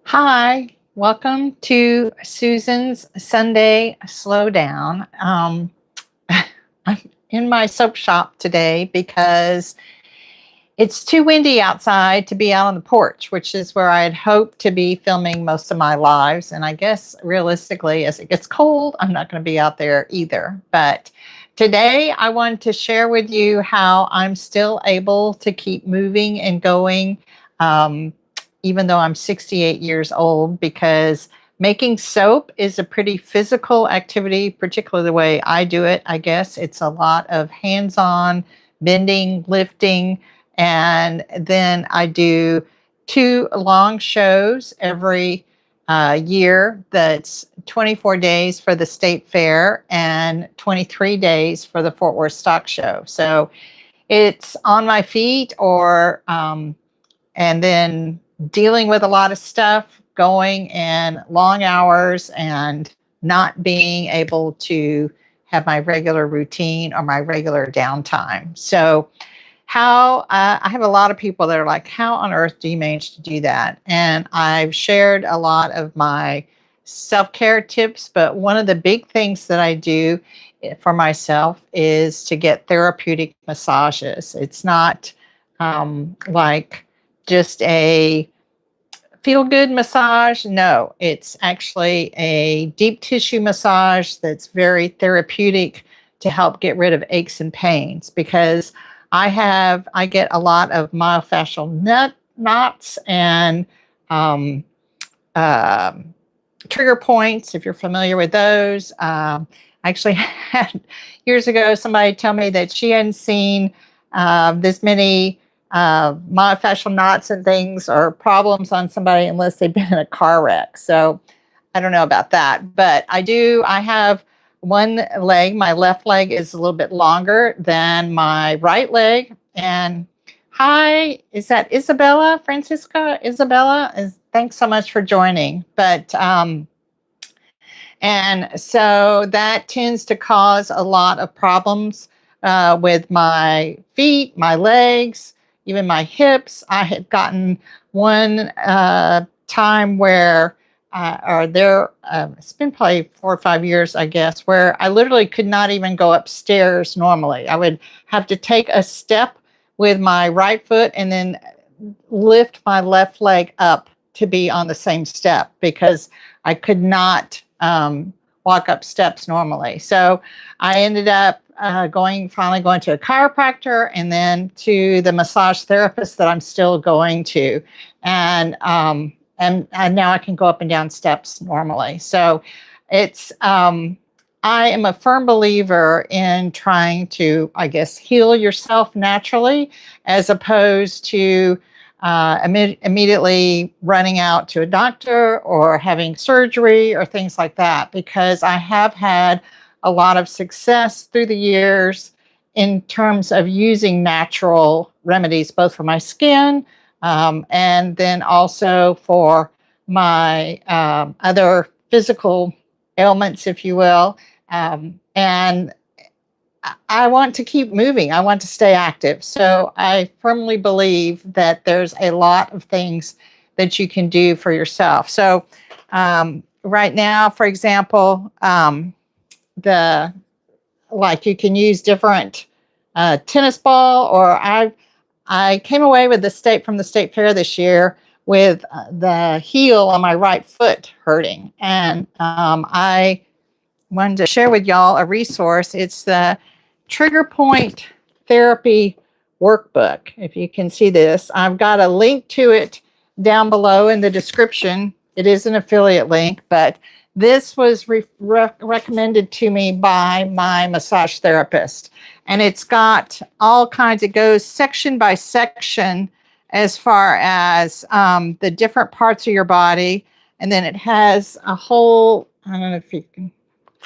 Hi, welcome to Susan's Sunday Slowdown. I'm in my soap shop today because it's too windy outside to be out on the porch, which is where I had hoped to be filming most of my lives. And I guess realistically, as it gets cold, I'm not going to be out there either. But today, I wanted to share with you how I'm still able to keep moving and going. Even though I'm 68 years old, because making soap is a pretty physical activity, particularly the way I do it. I guess it's a lot of hands-on bending, lifting, and then I do 2 long shows every year. That's 24 days for the state fair and 23 days for the Fort Worth Stock Show. So it's on my feet and then dealing with a lot of stuff, going in long hours and not being able to have my regular routine or my regular downtime. So I have a lot of people that are like, how on earth do you manage to do that? And I've shared a lot of my self-care tips, but one of the big things that I do for myself is to get therapeutic massages. It's not like just a feel good massage. No, it's actually a deep tissue massage that's very therapeutic to help get rid of aches and pains, because I get a lot of myofascial knots and uh, trigger points, if you're familiar with those. I actually had years ago somebody tell me that she hadn't seen this many myofascial knots and things or problems on somebody unless they've been in a car wreck. So I don't know about that, but I have one leg. My left leg is a little bit longer than my right leg. And hi, is that Isabella, Francisca? Thanks so much for joining. And so that tends to cause a lot of problems with my feet, my legs, even my hips. I had gotten one time where, it's been probably 4 or 5 years, I guess, where I literally could not even go upstairs normally. I would have to take a step with my right foot and then lift my left leg up to be on the same step, because I could not walk up steps normally. So I ended up finally going to a chiropractor and then to the massage therapist that I'm still going to. And now I can go up and down steps normally. So I am a firm believer in trying to, I guess, heal yourself naturally, as opposed to immediately running out to a doctor or having surgery or things like that, because I have had a lot of success through the years in terms of using natural remedies, both for my skin and then also for my other physical ailments, if you will. And I want to keep moving. I want to stay active. So I firmly believe that there's a lot of things that you can do for yourself. So right now, for example, you can use different tennis ball, or I came away with from the state fair this year with the heel on my right foot hurting. And I wanted to share with y'all a resource. It's the Trigger Point Therapy Workbook. If you can see this, I've got a link to it down below in the description. It is an affiliate link, but this was recommended to me by my massage therapist. And it's got all kinds, it goes section by section as far as the different parts of your body. And then it has a whole, I don't know if you can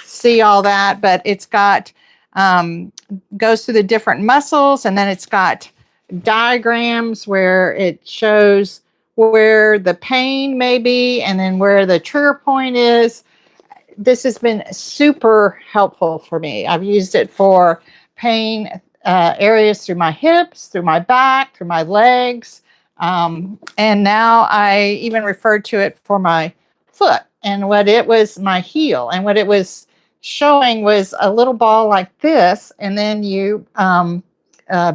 see all that, but it's got, goes through the different muscles, and then it's got diagrams where it shows where the pain may be and then where the trigger point is. This has been super helpful for me. I've used it for pain areas through my hips, through my back, through my legs, And now I even referred to it for my foot. And what it was, my heel, and what it was showing was a little ball like this, and then you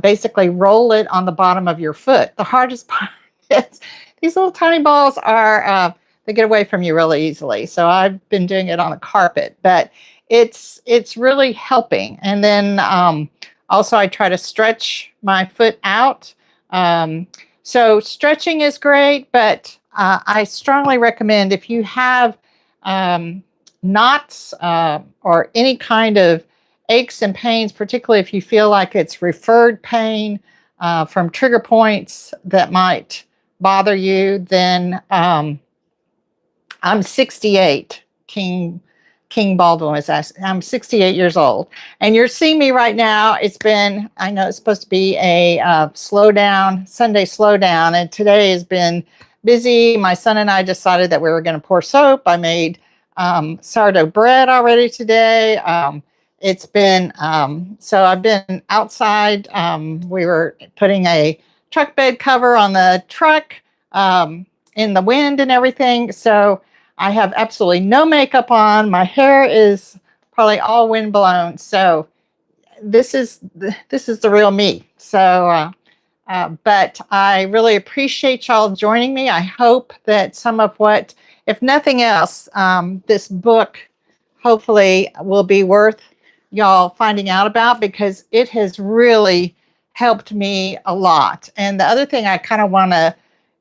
basically roll it on the bottom of your foot. The hardest part is these little tiny balls are they get away from you really easily. So I've been doing it on a carpet, but it's really helping. And then also I try to stretch my foot out. So stretching is great, but I strongly recommend if you have knots or any kind of aches and pains, particularly if you feel like it's referred pain from trigger points that might bother you, then I'm 68. King Baldwin was asking. I'm 68 years old, and you're seeing me right now. It's been, I know it's supposed to be a Sunday slowdown, and today has been busy. My son and I decided that we were going to pour soap. I made sourdough bread already today. It's been, so I've been outside. We were putting a truck bed cover on the truck in the wind and everything. So I have absolutely no makeup on. My hair is probably all wind blown. So this is the real me. So, but I really appreciate y'all joining me. I hope that some of what, if nothing else, this book hopefully will be worth y'all finding out about, because it has really helped me a lot. And the other thing I kind of want to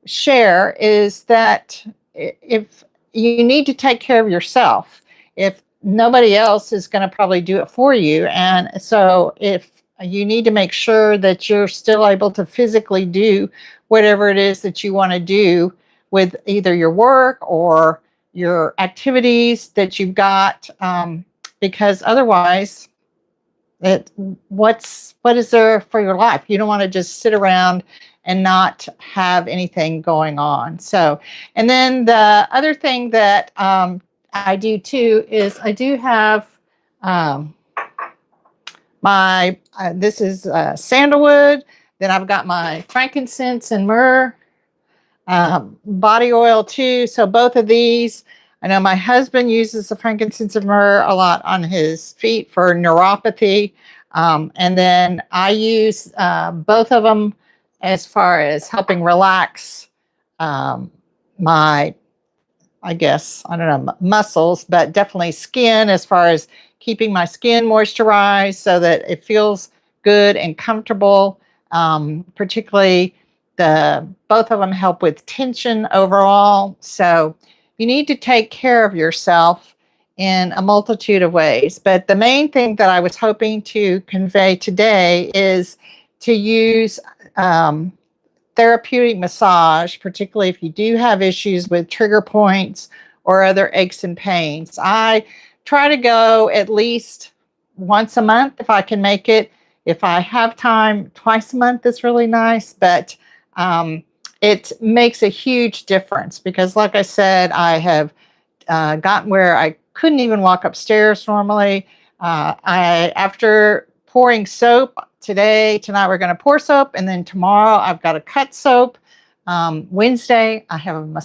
share is that if you need to take care of yourself, if nobody else is going to probably do it for you. And so if you need to make sure that you're still able to physically do whatever it is that you want to do with either your work or your activities that you've got, because otherwise, what is there for your life? You don't want to just sit around and not have anything going on. So, and then the other thing that I do too is I do have my this is sandalwood. Then I've got my frankincense and myrrh body oil too. So both of these, I know my husband uses the frankincense and myrrh a lot on his feet for neuropathy. And then I use both of them as far as helping relax my, I guess, I don't know, muscles, but definitely skin, as far as keeping my skin moisturized so that it feels good and comfortable. Particularly both of them help with tension overall. So you need to take care of yourself in a multitude of ways. But the main thing that I was hoping to convey today is to use therapeutic massage, particularly if you do have issues with trigger points or other aches and pains. I try to go at least once a month if I can make it. If I have time, twice a month is really nice, but it makes a huge difference because, like I said, I have gotten where I couldn't even walk upstairs normally. After pouring soap tonight we're going to pour soap, and then tomorrow I've got to cut soap. Wednesday I have an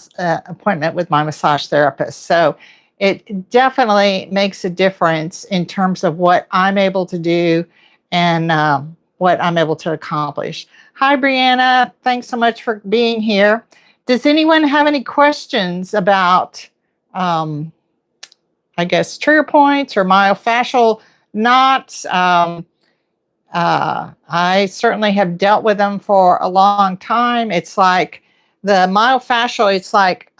appointment with my massage therapist. So it definitely makes a difference in terms of what I'm able to do and what I'm able to accomplish. Hi, Brianna. Thanks so much for being here. Does anyone have any questions about, I guess, trigger points or myofascial knots? I certainly have dealt with them for a long time. It's like the myofascial, it's like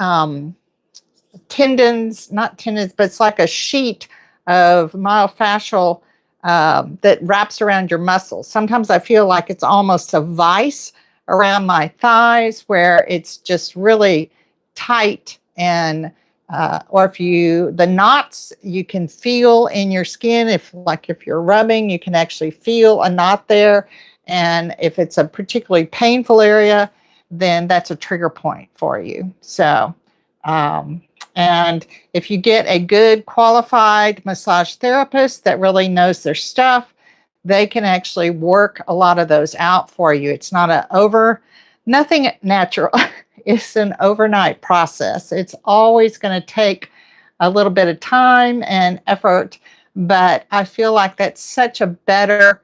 tendons, not tendons, but it's like a sheet of myofascial that wraps around your muscles. Sometimes I feel like it's almost a vice around my thighs where it's just really tight, and or the knots you can feel in your skin. If you're rubbing, you can actually feel a knot there. And if it's a particularly painful area, then that's a trigger point for you. So, and if you get a good qualified massage therapist that really knows their stuff, they can actually work a lot of those out for you. It's not an over nothing natural is an overnight process. It's always going to take a little bit of time and effort, but I feel like that's such a better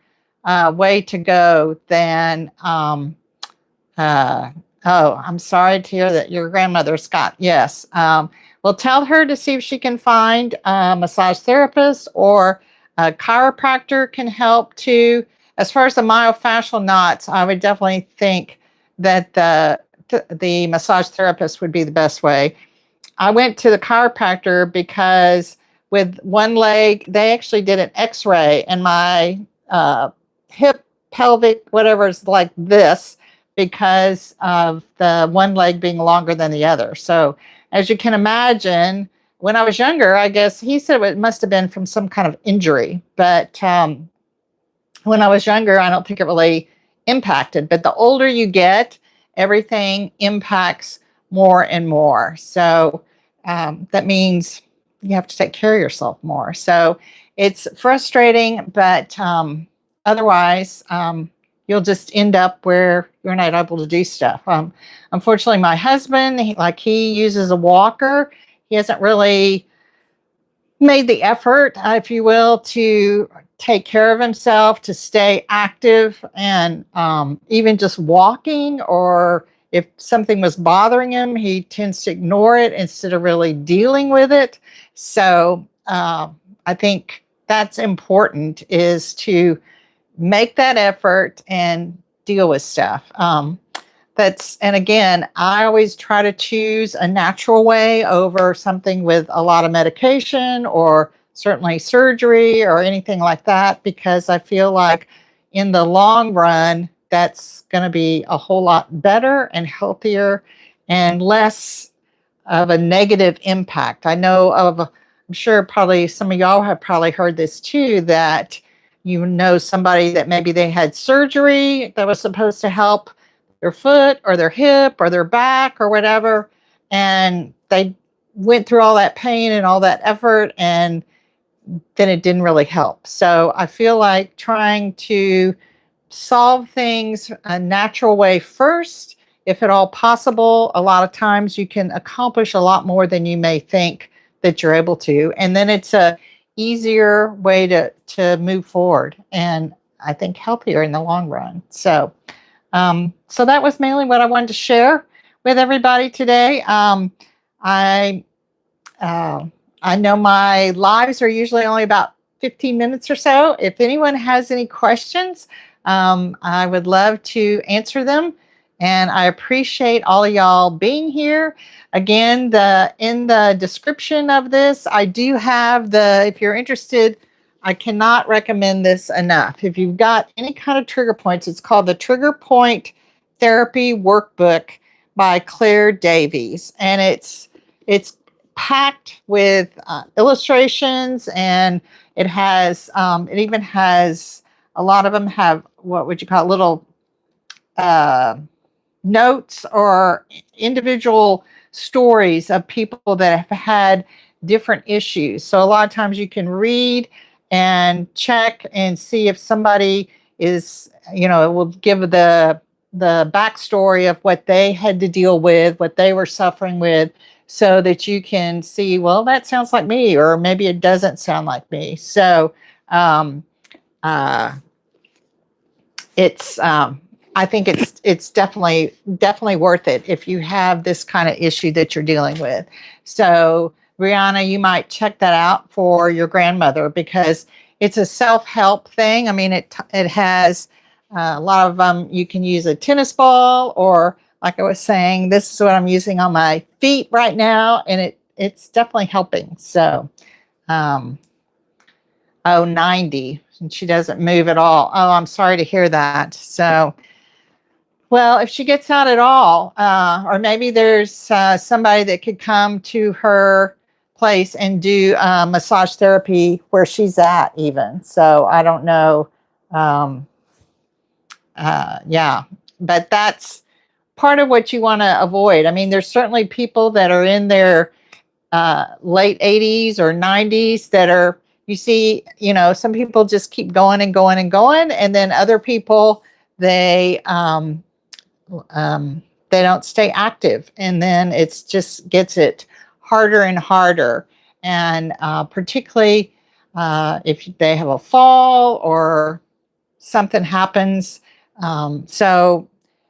way to go than uh, oh, I'm sorry to hear that your grandmother's got. Yes. Well, tell her to see if she can find a massage therapist, or a chiropractor can help too. As far as the myofascial knots, I would definitely think that the massage therapist would be the best way. I went to the chiropractor because with one leg, they actually did an x-ray, and my hip, pelvic, whatever is like this, because of the one leg being longer than the other. So as you can imagine, when I was younger, I guess he said it must have been from some kind of injury. But when I was younger, I don't think it really impacted. But the older you get, everything impacts more and more. So that means you have to take care of yourself more. So it's frustrating, but otherwise, you'll just end up where you're not able to do stuff. Unfortunately, my husband, he uses a walker. He hasn't really made the effort, if you will, to take care of himself, to stay active, and even just walking, or if something was bothering him, he tends to ignore it instead of really dealing with it. So I think that's important, is to make that effort and deal with stuff. And again, I always try to choose a natural way over something with a lot of medication, or certainly surgery or anything like that, because I feel like in the long run, that's going to be a whole lot better and healthier and less of a negative impact. I'm sure probably some of y'all have probably heard this too, that somebody that maybe they had surgery that was supposed to help their foot or their hip or their back or whatever, and they went through all that pain and all that effort, and then it didn't really help. So I feel like trying to solve things a natural way first, if at all possible. A lot of times you can accomplish a lot more than you may think that you're able to, and then it's a easier way to move forward, and I think healthier in the long run. So that was mainly what I wanted to share with everybody today. I I know my lives are usually only about 15 minutes or so. If anyone has any questions, I would love to answer them. And I appreciate all of y'all being here. Again, in the description of this, I do have if you're interested, I cannot recommend this enough. If you've got any kind of trigger points, it's called the Trigger Point Therapy Workbook by Claire Davies. And it's packed with illustrations, and it even has, a lot of them have, what would you call it, little notes or individual stories of people that have had different issues. So a lot of times you can read and check and see if somebody is, it will give the backstory of what they had to deal with, what they were suffering with, so that you can see, well, that sounds like me, or maybe it doesn't sound like me. So it's I think it's definitely worth it if you have this kind of issue that you're dealing with. So Brianna, you might check that out for your grandmother, because it's a self-help thing. I mean, it has a lot of them. You can use a tennis ball, or like I was saying, this is what I'm using on my feet right now, and it's definitely helping. So 90, and she doesn't move at all. Oh, I'm sorry to hear that. So, well, if she gets out at all, or maybe there's somebody that could come to her place and do massage therapy where she's at even. So I don't know. Yeah, but that's part of what you want to avoid. I mean, there's certainly people that are in their late 80s or 90s that are, you see, some people just keep going and going and going. And then other people, they they don't stay active, and then it's just gets it harder and harder. And particularly if they have a fall or something happens. So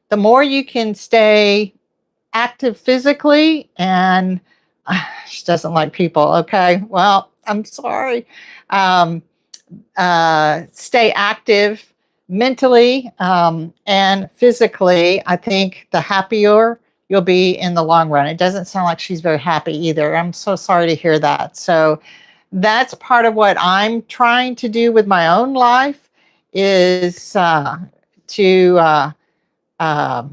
the more you can stay active physically, and she doesn't like people. Okay, well, I'm sorry. Um, Stay active mentally and physically. I think the happier you'll be in the long run. It doesn't sound like she's very happy either. I'm so sorry to hear that. So that's part of what I'm trying to do with my own life is to uh,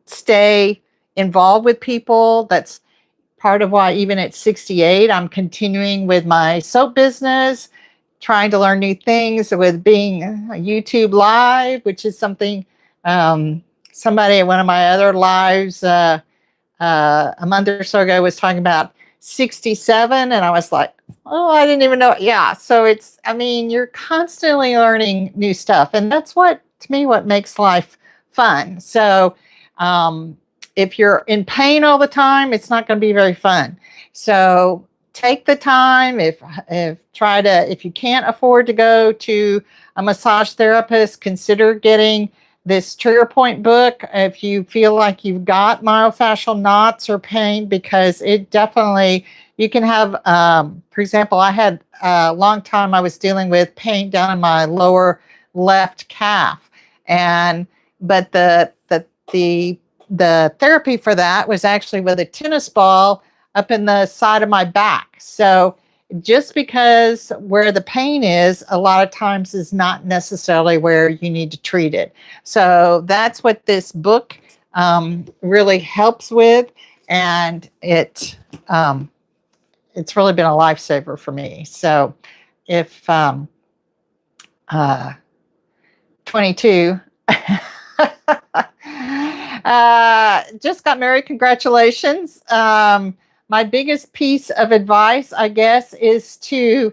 stay involved with people. That's part of why even at 68, I'm continuing with my soap business, trying to learn new things with being YouTube live, which is something somebody at one of my other lives a month or so ago was talking about 67, and I was like, oh, I didn't even know. Yeah, so it's, I mean, you're constantly learning new stuff, and that's what, to me, what makes life fun. So if you're in pain all the time, it's not going to be very fun. So take the time. If you can't afford to go to a massage therapist, consider getting this trigger point book if you feel like you've got myofascial knots or pain, because it definitely, you can have, for example, I had a long time I was dealing with pain down in my lower left calf, and but the therapy for that was actually with a tennis ball up in the side of my back. So just because where the pain is a lot of times is not necessarily where you need to treat it. So that's what this book really helps with, and it's really been a lifesaver for me. So if 22 just got married, congratulations. My biggest piece of advice, I guess, is to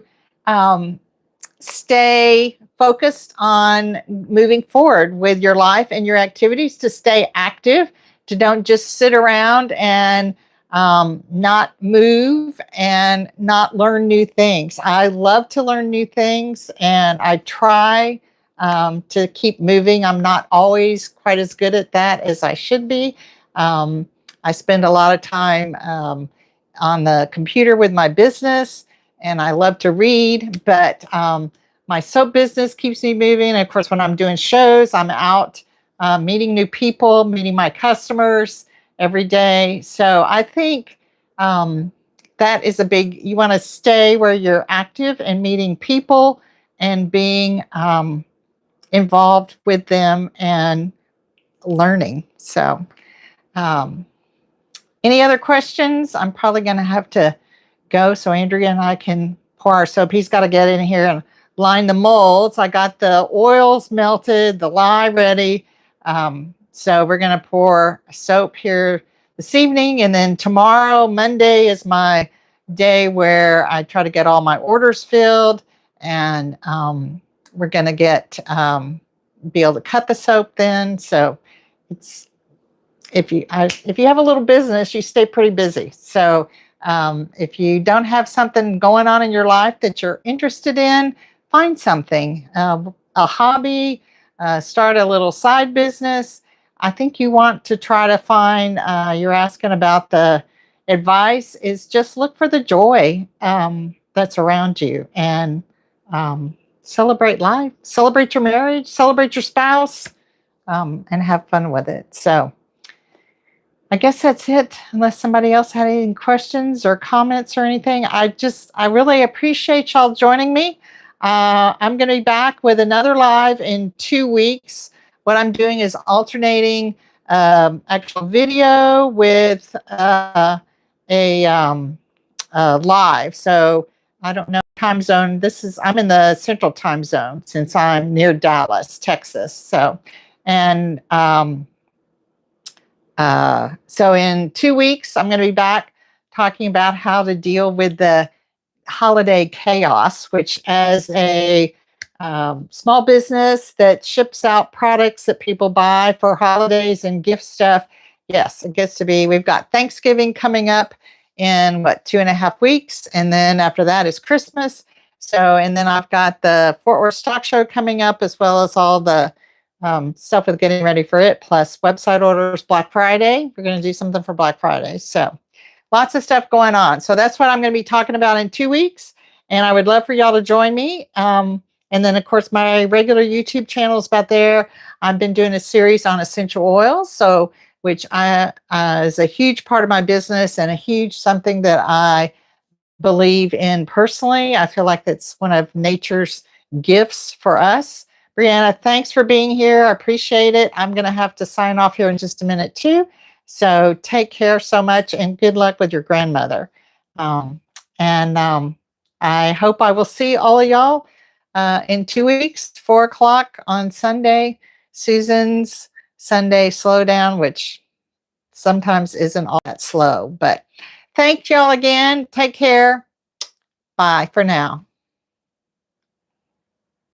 stay focused on moving forward with your life and your activities, to stay active, to don't just sit around and not move and not learn new things. I love to learn new things, and I try to keep moving. I'm not always quite as good at that as I should be. I spend a lot of time on the computer with my business, and I love to read, but my soap business keeps me moving. And of course, when I'm doing shows, I'm out meeting new people, meeting my customers every day. So I think that is a big, you want to stay where you're active and meeting people and being involved with them and learning. So any other questions? I'm probably going to have to go so Andrea and I can pour our soap. He's got to get in here and line the molds. I got the oils melted, the lye ready. So we're going to pour soap here this evening. And then tomorrow, Monday, is my day where I try to get all my orders filled. And we're going to be able to cut the soap then. So it's, if you have a little business, you stay pretty busy. So if you don't have something going on in your life that you're interested in, find something, a hobby, start a little side business. I think you want to try to find, you're asking about the advice, is just look for the joy that's around you, and celebrate life, celebrate your marriage, celebrate your spouse, and have fun with it. So I guess that's it, unless somebody else had any questions or comments or anything. I really appreciate y'all joining me. I'm going to be back with another live in 2 weeks. What I'm doing is alternating actual video with a live. So I don't know time zone. I'm in the central time zone since I'm near Dallas, Texas. So, and so in 2 weeks, I'm going to be back talking about how to deal with the holiday chaos, which as a small business that ships out products that people buy for holidays and gift stuff. Yes, it gets to be. We've got Thanksgiving coming up in what, 2.5 weeks, and then after that is Christmas. So, and then I've got the Fort Worth Stock Show coming up, as well as all the stuff with getting ready for it, plus website orders, Black Friday. We're going to do something for Black Friday. So, lots of stuff going on. So that's what I'm going to be talking about in 2 weeks. And I would love for y'all to join me. And then, of course, my regular YouTube channel is about there. I've been doing a series on essential oils, so which is a huge part of my business and a huge something that I believe in personally. I feel like it's one of nature's gifts for us. Brianna, thanks for being here. I appreciate it. I'm going to have to sign off here in just a minute too. So take care so much and good luck with your grandmother. And I hope I will see all of y'all in 2 weeks, 4 o'clock on Sunday, Susan's Sunday Slowdown, which sometimes isn't all that slow. But thank y'all again. Take care. Bye for now.